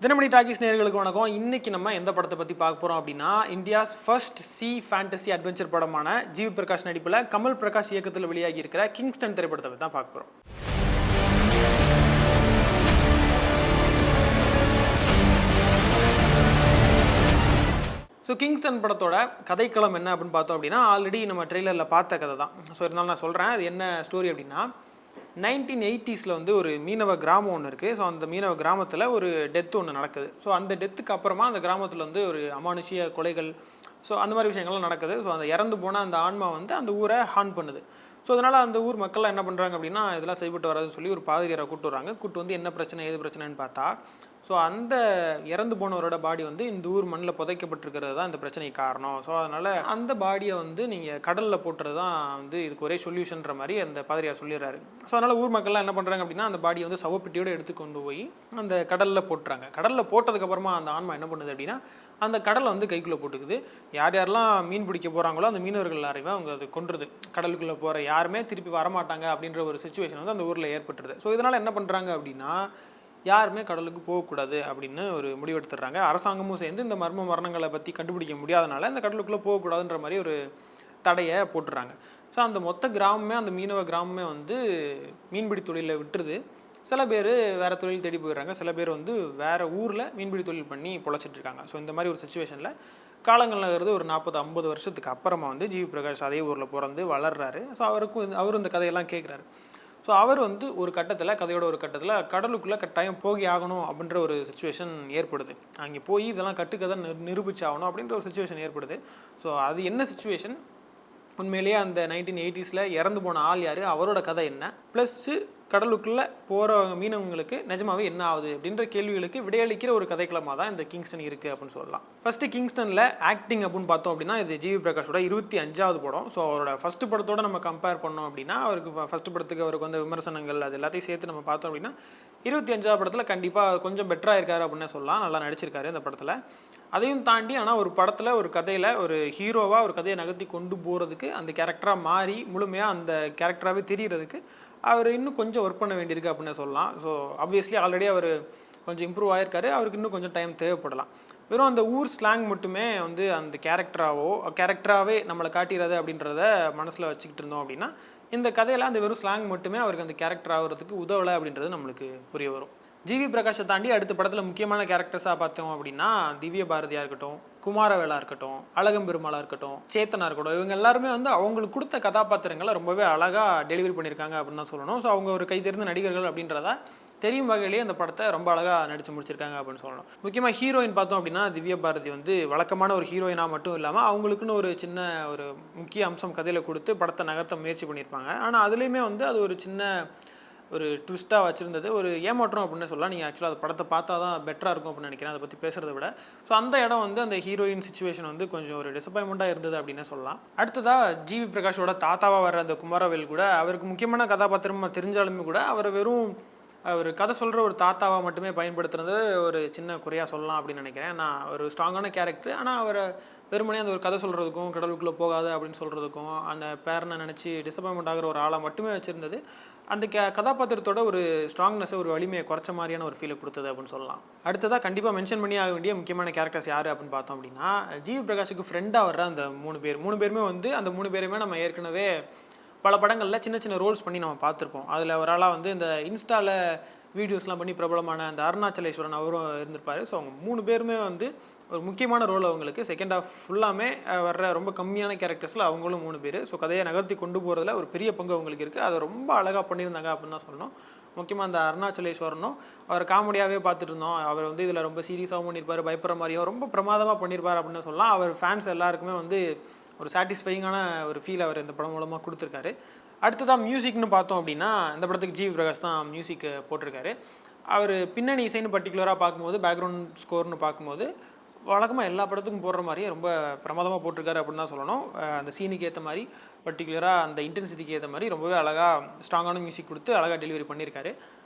Dinamani talkies நேயர்களுக்கு வணக்கம். இன்னைக்கு நம்ம எந்த படத்தை பற்றி பார்க்க போகிறோம் அப்படின்னா, India's first C fantasy adventure படமான ஜிவி பிரகாஷ் நடிப்பில் கமல் பிரகாஷ் இயக்கத்தில் வெளியாகி இருக்கிற கிங்ஸ்டன் திரைப்படத்தை பற்றி தான் பார்க்க போகிறோம். ஸோ கிங்ஸ்டன் படத்தோட கதைக்களம் என்ன அப்படின்னு பார்த்தோம் அப்படின்னா, ஆல்ரெடி நம்ம ட்ரெய்லரில் பார்த்த கதை தான். ஸோ இருந்தாலும் நான் சொல்கிறேன், அது என்ன ஸ்டோரி அப்படின்னா, 1980s வந்து ஒரு மீனவ கிராமம் ஒன்று இருக்குது. ஸோ அந்த மீனவ கிராமத்தில் ஒரு டெத்து ஒன்று நடக்குது. ஸோ அந்த டெத்துக்கு அப்புறமா அந்த கிராமத்தில் வந்து ஒரு அமானுஷிய கொலைகள், ஸோ அந்த மாதிரி விஷயங்கள்லாம் நடக்குது. ஸோ அந்த இறந்து போன அந்த ஆன்மா வந்து அந்த ஊரை ஹார்ன் பண்ணுது. ஸோ அதனால் அந்த ஊர் மக்கள்லாம் என்ன பண்ணுறாங்க அப்படின்னா, இதெல்லாம் சரிப்பட்டு வராதுன்னு சொல்லி ஒரு பாதிரியாரை கூப்பிட்டு வராங்க. கூப்பிட்டு வந்து என்ன பிரச்சனை ஏது பிரச்சனைன்னு பார்த்தா, ஸோ அந்த இறந்து போனவரோட பாடி வந்து இந்த ஊர் மண்ணில் புதைக்கப்பட்டிருக்கிறது தான் இந்த பிரச்சனைக்கு காரணம். ஸோ அதனால் அந்த பாடியை வந்து நீங்கள் கடலில் போட்டுறது தான் வந்து இதுக்கு ஒரே சொல்யூஷன்ற மாதிரி அந்த பாதிரியார் சொல்லிடுறாரு. ஸோ அதனால் ஊர் மக்கள்லாம் என்ன பண்ணுறாங்க அப்படின்னா, அந்த பாடியை வந்து சவப்பெட்டியோடு எடுத்து கொண்டு போய் அந்த கடலில் போட்டுறாங்க. கடலில் போட்டதுக்கப்புறமா அந்த ஆன்மா என்ன பண்ணுது அப்படின்னா, அந்த கடலை வந்து கைக்குள்ளே போட்டுக்குது. யார் யாரெல்லாம் மீன் பிடிக்க போகிறாங்களோ அந்த மீனவர்கள் எல்லாரையுமே அவங்க அது கொன்றுது. கடலுக்குள்ளே போகிற யாருமே திருப்பி வரமாட்டாங்க அப்படின்ற ஒரு சுச்சுவேஷன் வந்து அந்த ஊரில் ஏற்பட்டுருது. ஸோ இதனால் என்ன பண்ணுறாங்க அப்படின்னா, யாருமே கடலுக்கு போகக்கூடாது அப்படின்னு ஒரு முடிவெடுத்துடுறாங்க. அரசாங்கமும் சேர்ந்து இந்த மரணங்களை பற்றி கண்டுபிடிக்க முடியாதனால இந்த கடலுக்குள்ளே போகக்கூடாதுன்ற மாதிரி ஒரு தடையை போட்டுடுறாங்க. ஸோ அந்த மொத்த கிராமமே, அந்த மீனவ கிராமமே வந்து மீன்பிடி தொழிலில் விட்டுருது. சில பேர் வேறு தொழில் தேடி போயிடுறாங்க, சில பேர் வந்து வேறு ஊரில் மீன்பிடி தொழில் பண்ணி பொழைச்சிட்ருக்காங்க. ஸோ இந்த மாதிரி ஒரு சுச்சுவேஷனில் காலங்கள் நகர்ந்து ஒரு 40-50 வருஷத்துக்கு அப்புறமா வந்து ஜிவி பிரகாஷ் அதே ஊரில் பிறந்து வளர்றாரு. ஸோ அவரும் இந்த கதையெல்லாம் கேட்குறாரு. ஸோ அவர் வந்து ஒரு கட்டத்தில், கதையோட ஒரு கட்டத்தில் கடலுக்குள்ளே கட்டாயம் போகி ஆகணும் அப்படின்ற ஒரு சுச்சுவேஷன் ஏற்படுது. அங்கே போய் இதெல்லாம் கட்டுக்கதை நிரூபிச்சாகணும் அப்படின்ற ஒரு சுச்சுவேஷன் ஏற்படுது. ஸோ அது என்ன சுச்சுவேஷன், உண்மையிலேயே அந்த 1980s இறந்து போன ஆள் யார், அவரோட கதை என்ன, ப்ளஸ்ஸு கடலுக்குள்ளே போகிற மீனவங்களுக்கு நிஜமாவே என்ன ஆகுது அப்படின்ற கேள்விகளுக்கு விடையளிக்கிற ஒரு கதைக்களமாக தான் இந்த கிங்ஸ்டன் இருக்குது அப்படின்னு சொல்லலாம். ஃபஸ்ட்டு கிங்ஸ்டனில் ஆக்டிங் அப்படின்னு பார்த்தோம் அப்படின்னா, இது ஜிவி பிரகாஷோட 25வது படம். ஸோ அவரோட ஃபஸ்ட்டு படத்தோடு நம்ம கம்பேர் பண்ணோம் அப்படின்னா, அவருக்கு ஃபஸ்ட்டு படத்துக்கு அவருக்கு வந்து விமர்சனங்கள் அது எல்லாத்தையும் சேர்த்து நம்ம பார்த்தோம் அப்படின்னா, 25வது படத்தில் கண்டிப்பாக கொஞ்சம் பெட்டராக இருக்காரு அப்படின்னு சொல்லலாம். நல்லா நடிச்சிருக்காரு இந்த படத்தில். அதையும் தாண்டி ஆனால் ஒரு படத்தில், ஒரு கதையில் ஒரு ஹீரோவாக ஒரு கதையை நகர்த்தி கொண்டு போகிறதுக்கு, அந்த கேரக்டராக மாறி முழுமையாக அந்த கேரக்டராகவே தெரிகிறதுக்கு அவர் இன்னும் கொஞ்சம் ஒர்க் பண்ண வேண்டியிருக்கு அப்படின்னு சொல்லலாம். ஸோ ஆப்வியஸ்லி ஆல்ரெடி அவர் கொஞ்சம் இம்ப்ரூவ் ஆகிருக்காரு. அவருக்கு இன்னும் கொஞ்சம் டைம் தேவைப்படலாம். வெறும் அந்த ஊர் ஸ்லாங் மட்டுமே வந்து அந்த கேரக்டராகவே நம்மளை காட்டிடுறது அப்படின்றத மனசில் வச்சுக்கிட்டு இருந்தோம் அப்படின்னா, இந்த கதையில் அந்த வெறும் ஸ்லாங் மட்டுமே அவருக்கு அந்த கேரக்டர் ஆகிறதுக்கு உதவலை அப்படின்றது நம்மளுக்கு புரிய வரும். ஜிவி பிரகாஷை தாண்டி அடுத்த படத்தில் முக்கியமான கேரக்டர்ஸாக பார்த்தோம் அப்படின்னா, திவ்ய பாரதியாக இருக்கட்டும், குமாரவேலா இருக்கட்டும், அழகம்பெருமாளாக இருக்கட்டும், சேத்தனா இருக்கட்டும், இவங்க எல்லாருமே வந்து அவங்களுக்கு கொடுத்த கதாபாத்திரங்களை ரொம்பவே அழகாக டெலிவரி பண்ணியிருக்காங்க அப்படின்னு தான் சொல்லணும். ஸோ அவங்க ஒரு கைதேர்ந்த நடிகர்கள் அப்படின்றத தெரியும் வகையிலேயே அந்த படத்தை ரொம்ப அழகாக நடித்து முடிச்சிருக்காங்க அப்படின்னு சொல்லணும். முக்கியமாக ஹீரோயின் பார்த்தோம் அப்படின்னா, திவ்ய பாரதி வந்து வழக்கமான ஒரு ஹீரோயினாக மட்டும் இல்லாமல் அவங்களுக்குன்னு ஒரு சின்ன ஒரு முக்கிய அம்சம் கதையில் கொடுத்து படத்தை நகர்த்த முயற்சி பண்ணியிருப்பாங்க. ஆனால் அதுலேயுமே வந்து அது ஒரு சின்ன ஒரு ட்விஸ்ட்டாக வச்சுருந்தது, ஒரு ஏமாற்றம் அப்படின்னு சொல்லலாம். நீங்கள் ஆக்சுவலாக அந்த படத்தை பார்த்தா தான் பெட்டராக இருக்கும் அப்படின்னு நினைக்கிறேன், அதை பற்றி பேசுகிறத விட. ஸோ அந்த இடம் வந்து அந்த ஹீரோயின் சிச்சுவேஷன் வந்து கொஞ்சம் ஒரு டிசப்பாயின்மெண்ட்டாக இருந்தது அப்படின்னு சொல்லலாம். அடுத்ததாக ஜிவி பிரகாஷோட தாத்தாவாக வர அந்த குமாரவேல் கூட அவருக்கு முக்கியமான கதாபாத்திரமாக தெரிஞ்சாலுமே கூட அவர் வெறும் ஒரு கதை சொல்கிற ஒரு தாத்தாவாக மட்டுமே பயன்படுத்துறது ஒரு சின்ன குறையாக சொல்லலாம் அப்படின்னு நினைக்கிறேன். நான் ஒரு ஸ்ட்ராங்கான கேரக்டர், ஆனால் அவரை வெறுமனே அந்த ஒரு கதை சொல்கிறதுக்கும், கடலுக்குள்ளே போகாது அப்படின்னு சொல்கிறதுக்கும், அந்த பேரனை நினச்சி டிசப்பாயின்மெண்ட் ஆகிற ஒரு ஆளாக மட்டுமே வச்சுருந்தது அந்த கதாபாத்திரத்தோட ஒரு ஸ்ட்ராங்னஸை, ஒரு வலிமையை குறைச்ச மாதிரியான ஒரு ஃபீலை கொடுத்தது அப்படின்னு சொல்லலாம். அடுத்ததாக கண்டிப்பாக மென்ஷன் பண்ணி ஆக வேண்டிய முக்கியமான கேரக்டர்ஸ் யார் அப்படின்னு பார்த்தோம் அப்படின்னா, ஜிவி பிரகாஷுக்கு ஃப்ரெண்டாக வர்ற அந்த 3 பேருமே வந்து அந்த 3 பேருமே நம்ம ஏற்கனவே பல படங்களில் சின்ன சின்ன ரோல்ஸ் பண்ணி நம்ம பார்த்துருப்போம். அதில் ஒரு ஆளாக வந்து இந்த இன்ஸ்டாவில் வீடியோஸ்லாம் பண்ணி பிரபலமான அந்த அருணாச்சலேஸ்வரன் அவரும் இருந்திருப்பார். ஸோ அவங்க 3 பேருமே வந்து ஒரு முக்கியமான ரோல் அவங்களுக்கு. செகண்ட் ஹாஃப் ஃபுல்லாமே வர்ற ரொம்ப கம்மியான கேரக்டர்ஸில் அவங்களும் 3 பேர். ஸோ கதையை நகர்த்தி கொண்டு போகிறதுல ஒரு பெரிய பங்கு அவங்களுக்கு இருக்குது. அதை ரொம்ப அழகாக பண்ணியிருந்தாங்க அப்படின்னு தான் சொல்லணும். முக்கியமாக அந்த அருணாச்சலேஸ்வரனும் அவர் காமெடியாகவே பார்த்துட்டு இருந்தோம். அவர் வந்து இதில் ரொம்ப சீரியஸாகவும் பண்ணியிருப்பார், பயப்படுற மாதிரியும் ரொம்ப பிரமாதமாக பண்ணியிருப்பார் அப்படின்னு சொல்லலாம். அவர் ஃபேன்ஸ் எல்லாருக்குமே வந்து ஒரு சாட்டிஸ்ஃபைங்கான ஒரு ஃபீல் அவர் இந்த படம் மூலமாக கொடுத்துருக்காரு. அடுத்ததாக மியூசிக்னு பார்த்தோம் அப்படின்னா, இந்த படத்துக்கு ஜிவி பிரகாஷ் தான் மியூசிக் போட்டிருக்காரு. அவர் பின்னணி இசைன்னு பர்டிகுலராக பார்க்கும்போது, பேக்ரவுண்ட் ஸ்கோர்னு பார்க்கும்போது வழக்கமாக எல்லா படத்துக்கும் போடுற மாதிரியே ரொம்ப பிரமாதமாக போட்டிருக்காரு அப்படின்னு தான் சொல்லணும். அந்த சீனுக்கு ஏற்ற மாதிரி, பர்டிகுலராக அந்த இன்டென்சிட்டிக்கு ஏற்ற மாதிரி ரொம்பவே அழகாக ஸ்ட்ராங்கான மியூசிக் கொடுத்து அழகாக டெலிவரி பண்ணியிருக்காரு.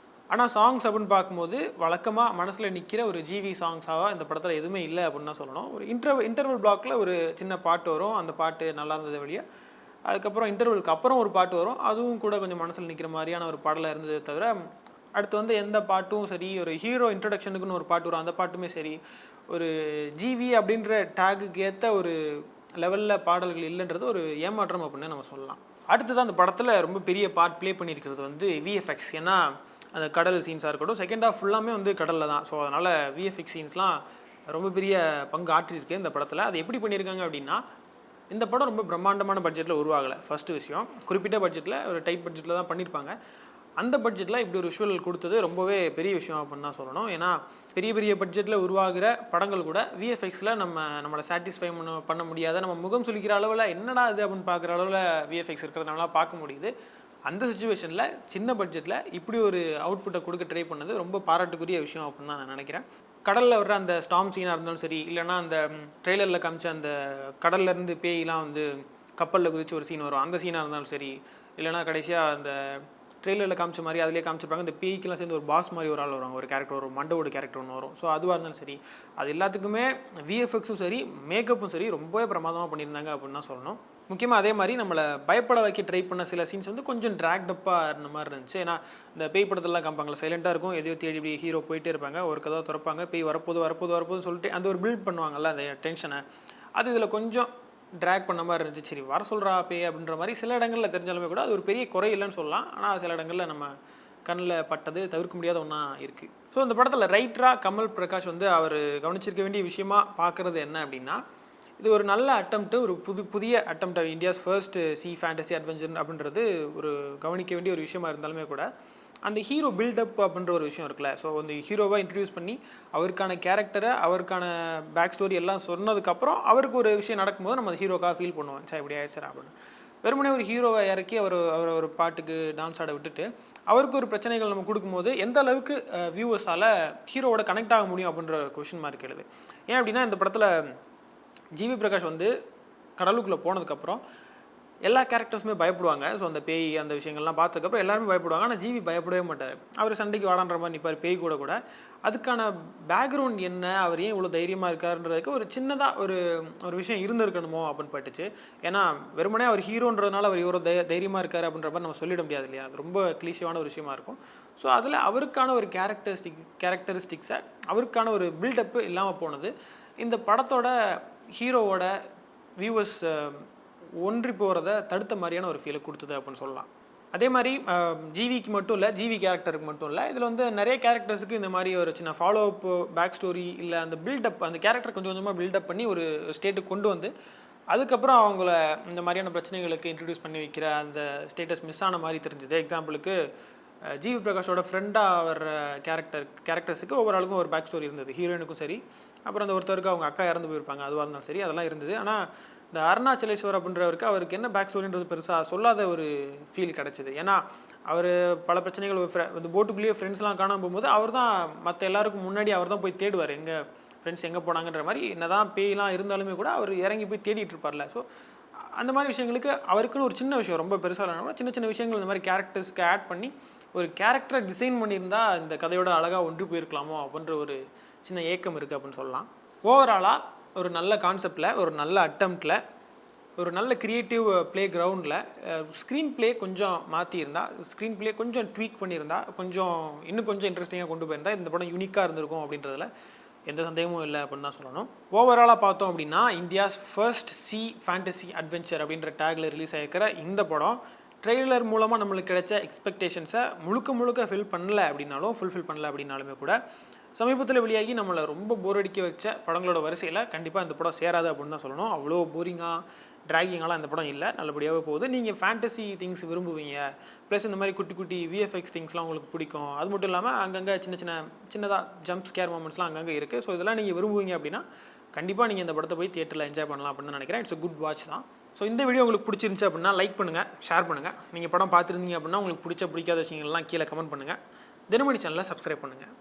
ஆனால் சாங்ஸ் அப்படின்னு பார்க்கும்போது வழக்கமாக மனசில் நிற்கிற ஒரு ஜிவி சாங்ஸாக இந்த படத்தில் எதுவுமே இல்லை அப்படின்னு தான் சொல்லணும். ஒரு இன்டர்வல் பிளாக்கில் ஒரு சின்ன பாட்டு வரும், அந்த பாட்டு நல்லா இருந்தது வெளியே. அதுக்கப்புறம் இன்டர்வலுக்கு அப்புறம் ஒரு பாட்டு வரும், அதுவும் கூட கொஞ்சம் மனசில் நிற்கிற மாதிரியான ஒரு பாடலாக இருந்ததே தவிர அடுத்து வந்து எந்த பாட்டும் சரி, ஒரு ஹீரோ இன்ட்ரடக்ஷனுக்குன்னு ஒரு பாட்டு வரும், அந்த பாட்டுமே சரி, ஒரு ஜிவி அப்படின்ற டேகுக்கு ஏற்ற ஒரு லெவலில் பாடல்கள் இல்லைன்றது ஒரு ஏமாற்றம் அப்படின்னு நம்ம சொல்லலாம். அடுத்தது அந்த படத்தில் ரொம்ப பெரிய பார்ட் ப்ளே பண்ணியிருக்கிறது வந்து விஎஃப்எக்ஸ். ஏன்னா அந்த கடல் சீன்ஸாக இருக்கட்டும், செகண்ட் ஹாஃப் ஃபுல்லாமே வந்து கடலில் தான். ஸோ அதனால் விஎஃப்எக்ஸ் சீன்ஸ்லாம் ரொம்ப பெரிய பங்கு ஆற்றிருக்கு இந்த படத்தில். அது எப்படி பண்ணியிருக்காங்க அப்படின்னா, இந்த படம் ரொம்ப பிரம்மாண்டமான பட்ஜெட்டில் உருவாகலை. ஃபஸ்ட்டு விஷயம், குறிப்பிட்ட பட்ஜெட்டில் ஒரு டைட் பட்ஜெட்டில் தான் பண்ணியிருப்பாங்க. அந்த பட்ஜெட்டில் இப்படி ஒரு விஷுவல் கொடுத்தது ரொம்பவே பெரிய விஷயம் அப்படின்னு தான் சொல்லணும். ஏன்னா பெரிய பெரிய பட்ஜெட்டில் உருவாகிற படங்கள் கூட விஎஃப்எக்ஸில் நம்மளை சாட்டிஸ்ஃபை பண்ண முடியாத, நம்ம முகம் சுளிக்கிற அளவில் என்னடா இது அப்படின்னு பார்க்குற அளவில் விஎஃப்எக்ஸ் இருக்கிறதுனால பார்க்க முடியுது. அந்த சுச்சுவேஷனில் சின்ன பட்ஜெட்டில் இப்படி ஒரு அவுட்புட்டை கொடுக்க ட்ரை பண்ணது ரொம்ப பாராட்டுக்குரிய விஷயம் அப்படின்னு தான் நான் நினைக்கிறேன். கடலில் வர்ற அந்த ஸ்டாம் சீனாக இருந்தாலும் சரி, இல்லைனா அந்த ட்ரெய்லரில் காமிச்ச அந்த கடல்லேருந்து பேயெலாம் வந்து கப்பலில் குதிச்சு ஒரு சீன் வரும், அந்த சீனாக இருந்தாலும் சரி, இல்லைனா கடைசியாக அந்த ட்ரெய்லரில் காமிச்ச மாதிரி அதிலே காமிச்சிருப்பாங்க, இந்த பேய்க்கெலாம் சேர்ந்து ஒரு பாஸ் மாதிரி ஒரு ஆள் வருவாங்க, ஒரு கேரக்டர் வரும், மண்டவோட கேரக்டர் ஒன்று வரும். ஸோ அதுவாக இருந்தாலும் சரி, அது எல்லாத்துக்குமே விஎஃப்எக்ஸும் சரி மேக்கப்பும் சரி ரொம்பவே பிரமாதமாக பண்ணியிருந்தாங்க அப்படின்னு தான் சொல்லணும். முக்கியமாக அதே மாதிரி நம்மளை பயப்பட வைக்க ட்ரை பண்ண சில சீன்ஸ் வந்து கொஞ்சம் ட்ராக்டப்பாக இருந்த மாதிரி இருந்துச்சு. ஏன்னா இந்த பேய் படத்தெல்லாம் காமிப்பாங்களா, சைலண்ட்டாக இருக்கும், எதையோ தேடி இப்படி ஹீரோ போயிட்டே இருப்பாங்க, ஒரு கதவை திறப்பாங்க, பேய் வரப்போகுதுன்னு சொல்லிட்டு அந்த ஒரு பில்ட் பண்ணுவாங்கல்ல அந்த டென்ஷனை, அது இதில் கொஞ்சம் ட்ராக் பண்ண மாதிரி இருந்துச்சு. சரி வர சொல்கிறா பேய் அப்படின்ற மாதிரி சில இடங்களில் தெரிஞ்சாலுமே கூட அது ஒரு பெரிய குறை இல்லைன்னு சொல்லலாம். ஆனால் சில இடங்களில் நம்ம கண்ணில் பட்டது தவிர்க்க முடியாத ஒன்றா இருக்குது. ஸோ இந்த படத்தில் ரைட்டராக கமல் பிரகாஷ் வந்து அவர் கவனிச்சிருக்க வேண்டிய விஷயமா பார்க்குறது என்ன அப்படின்னா, இது ஒரு நல்ல அட்டம்ப்ட்டு, ஒரு புதிய attempt, India's first C fantasy adventure அப்படின்றது ஒரு கவனிக்க வேண்டிய ஒரு விஷயமா இருந்தாலுமே கூட, அந்த ஹீரோ பில்டப் அப்படின்ற ஒரு விஷயம் இருக்குல்ல. ஸோ அந்த ஹீரோவை இன்ட்ரடியூஸ் பண்ணி அவருக்கான கேரக்டரை, அவருக்கான பேக் ஸ்டோரி எல்லாம் சொன்னதுக்கப்புறம் அவருக்கு ஒரு விஷயம் நடக்கும்போது நம்ம அந்த ஹீரோக்காக ஃபீல் பண்ணுவோம், சார் இப்படி ஆயிடுச்சு அப்படின்னு. வெறுமனே ஒரு ஹீரோவை இறக்கி அவர் ஒரு பாட்டுக்கு டான்ஸ் ஆட விட்டுட்டு அவருக்கு ஒரு பிரச்சனைகள் நம்ம கொடுக்கும்போது எந்த அளவுக்கு வியூவர்ஸால் ஹீரோவோட கனெக்ட் ஆக முடியும் அப்படின்ற கொஷின் மார்க் எழுது. ஏன் அப்படின்னா, இந்த படத்தில் ஜிவி பிரகாஷ் வந்து கடலுக்குள்ளே போனதுக்கப்புறம் எல்லா கேரக்டர்ஸுமே பயப்படுவாங்க. ஸோ அந்த பேய் அந்த விஷயங்கள்லாம் பார்த்ததுக்கப்புறம் எல்லாருமே பயப்படுவாங்க. ஆனால் ஜிவி பயப்படவே மாட்டார். அவர் சண்டைக்கு வாடான்ற மாதிரி நிற்பார் பேய் கூட. அதுக்கான பேக்ரவுண்ட் என்ன, அவர் ஏன் இவ்வளோ தைரியமாக இருக்காருன்றதுக்கு ஒரு சின்னதாக ஒரு விஷயம் இருந்திருக்கணுமோ அப்படின்னு பட்டுச்சு. ஏன்னா வெறுமனே அவர் ஹீரோன்றதுனால அவர் இவ்வளோ தைரியமாக இருக்கார் அப்படின்ற மாதிரி நம்ம சொல்லிட முடியாது இல்லையா, அது ரொம்ப கிளீஷியவான ஒரு விஷயமா இருக்கும். ஸோ அதில் அவருக்கான ஒரு கேரக்டரிஸ்டிக்ஸை, அவருக்கான ஒரு பில்டப்பு இல்லாமல் போனது இந்த படத்தோட ஹீரோவோட வியூவர்ஸ் ஒன்றி போகிறத தடுத்த மாதிரியான ஒரு ஃபீலை கொடுத்தது அப்படின்னு சொல்லலாம். அதே மாதிரி ஜிவிக்கு மட்டும் இல்லை, ஜிவி கேரக்டருக்கு மட்டும் இல்லை, இதில் வந்து நிறைய கேரக்டர்ஸுக்கு இந்த மாதிரி ஒரு சின்ன ஃபாலோ அப், பேக் ஸ்டோரி, இல்லை அந்த பில்டப், அந்த கேரக்டர் கொஞ்சம் கொஞ்சமாக பில்டப் பண்ணி ஒரு ஸ்டேட்டுக்கு கொண்டு வந்து அதுக்கப்புறம் அவங்கள இந்த மாதிரியான பிரச்சனைகளுக்கு இன்ட்ரடியூஸ் பண்ணி வைக்கிற அந்த ஸ்டேட்டஸ் மிஸ் ஆன மாதிரி தெரிஞ்சுது. எக்ஸாம்பிளுக்கு ஜிவி பிரகாஷோட ஃப்ரெண்டாக வர்ற கேரக்டர்ஸுக்கு ஒவ்வொரு ஆளுக்கும் ஒரு பேக் ஸ்டோரி இருந்தது, ஹீரோயினுக்கும் சரி, அப்புறம் அந்த ஒருத்தருக்கு அவங்க அக்கா இறந்து போயிருப்பாங்க, அதுவாக இருந்தாலும் சரி, அதெல்லாம் இருந்தது. ஆனால் இந்த அருணாச்சலேஸ்வர் அப்படின்றவருக்கு அவருக்கு என்ன பேக் ஸ்டோரின்றது பெருசாக சொல்லாத ஒரு ஃபீல் கிடச்சிது. ஏன்னா அவர் பல பிரச்சனைகள் இந்த போட்டுக்குள்ளேயே ஃப்ரெண்ட்ஸ்லாம் காணாமல் போகும்போது அவர் தான் மற்ற எல்லாருக்கும் முன்னாடி அவர் தான் போய் தேடுவார், எங்கள் ஃப்ரெண்ட்ஸ் எங்கே போனாங்கன்ற மாதிரி. என்ன தான் பேயெலாம் இருந்தாலுமே கூட அவர் இறங்கி போய் தேடிட்டு இருப்பார்ல. ஸோ அந்த மாதிரி விஷயங்களுக்கு அவருக்குன்னு ஒரு சின்ன விஷயம், ரொம்ப பெருசாக இல்லைனா சின்ன சின்ன விஷயங்கள் இந்த மாதிரி கேரக்டர்ஸ்க்கு ஆட் பண்ணி ஒரு கேரக்டரை டிசைன் பண்ணியிருந்தால் இந்த கதையோட அழகாக ஒன்றி போயிருக்கலாமோ அப்படின்ற ஒரு சின்ன ஏக்கம் இருக்குது அப்படின்னு சொல்லலாம். ஓவராலாக ஒரு நல்ல கான்செப்டில், ஒரு நல்ல அட்டம்ப்டில், ஒரு நல்ல க்ரியேட்டிவ் ப்ளே கிரவுண்டில் ஸ்க்ரீன் ப்ளே கொஞ்சம் மாற்றியிருந்தா, ஸ்க்ரீன் ப்ளே கொஞ்சம் ட்வீக் பண்ணியிருந்தா, இன்னும் கொஞ்சம் இன்ட்ரெஸ்டிங்காக கொண்டு போயிருந்தா இந்த படம் யூனிக்காக இருந்திருக்கும் அப்படின்றதுல எந்த சந்தேகமும் இல்லை அப்படின்னு தான் சொல்லணும். ஓவராலாக பார்த்தோம் அப்படின்னா, India's first C fantasy adventure அப்படின்ற டேக்கில் ரிலீஸ் ஆகிருக்கிற இந்த படம் ட்ரெய்லர் மூலமாக நம்மளுக்கு கிடைச்ச எக்ஸ்பெக்டேஷன்ஸை முழுக்க ஃபுல்ஃபில் பண்ணல அப்படின்னாலுமே கூட சமீபத்தில் வெளியாகி நம்மளை ரொம்ப போர் அடிக்க வச்ச படங்களோட வரிசையில் கண்டிப்பாக இந்த படம் சேராது அப்படின்னு தான் சொல்லணும். அவ்வளோ போரிங்காக ட்ராகிங்காலாம் இந்த படம் இல்லை, நல்லபடியாகவே போகுது. நீங்கள் ஃபேண்டசி திங்ஸ் விரும்புவீங்க, ப்ளஸ் இந்த மாதிரி குட்டி விஎஃப்எக்ஸ் திங்ஸ்லாம் உங்களுக்கு பிடிக்கும், அது மட்டும் இல்லாமல் அங்கங்கே சின்னதாக ஜம்ப் ஸ்கேர் மூமெண்ட்ஸ்லாம் அங்கங்கே இருக்குது. ஸோ இதெல்லாம் நீங்கள் விரும்புவீங்க அப்படின்னா கண்டிப்பாக நீங்கள் இந்த படத்தை போய் தியேட்டரில் என்ஜாய் பண்ணலாம் அப்படின்னு நினைக்கிறேன். இட்ஸ் குட் வாட்ச் தான். ஸோ இந்த வீடியோ உங்களுக்கு பிடிச்சிருந்துச்சு அப்படின்னா லைக் பண்ணுங்கள், ஷேர் பண்ணுங்கள். நீங்கள் படம் பார்த்துருந்தீங்க அப்படின்னா உங்களுக்கு பிடிக்காத விஷயங்கள்லாம் கீழே கமெண்ட் பண்ணுங்கள். தினமணி சேனலை சப்ஸ்கிரைப் பண்ணுங்கள்.